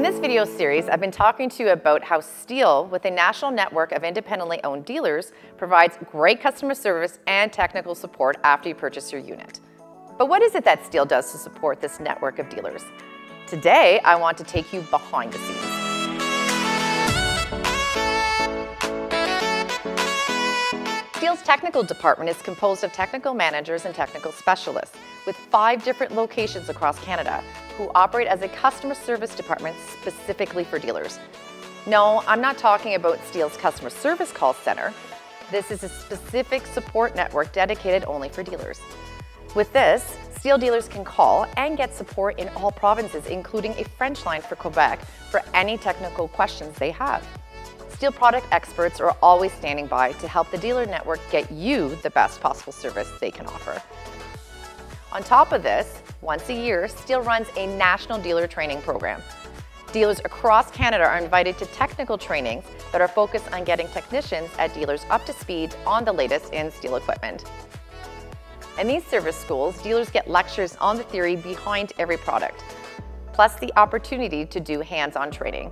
In this video series, I've been talking to you about how STIHL, with a national network of independently owned dealers, provides great customer service and technical support after you purchase your unit. But what is it that STIHL does to support this network of dealers? Today, I want to take you behind the scenes. STIHL's technical department is composed of technical managers and technical specialists with 5 different locations across Canada who operate as a customer service department specifically for dealers. No, I'm not talking about STIHL's customer service call center. This is a specific support network dedicated only for dealers. With this, STIHL dealers can call and get support in all provinces, including a French line for Quebec for any technical questions they have. STIHL product experts are always standing by to help the dealer network get you the best possible service they can offer. On top of this, once a year, STIHL runs a national dealer training program. Dealers across Canada are invited to technical trainings that are focused on getting technicians at dealers up to speed on the latest in STIHL equipment. In these service schools, dealers get lectures on the theory behind every product, plus the opportunity to do hands-on training.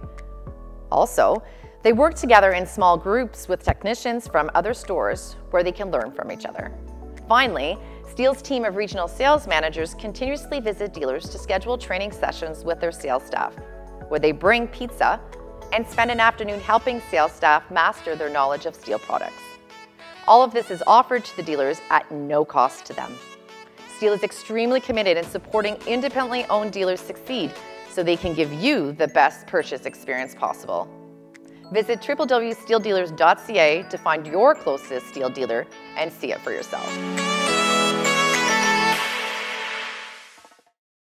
Also, they work together in small groups with technicians from other stores where they can learn from each other. Finally, STIHL's team of regional sales managers continuously visit dealers to schedule training sessions with their sales staff, where they bring pizza and spend an afternoon helping sales staff master their knowledge of STIHL products. All of this is offered to the dealers at no cost to them. STIHL is extremely committed in supporting independently owned dealers succeed so they can give you the best purchase experience possible. Visit www.stihldealers.ca to find your closest STIHL dealer and see it for yourself.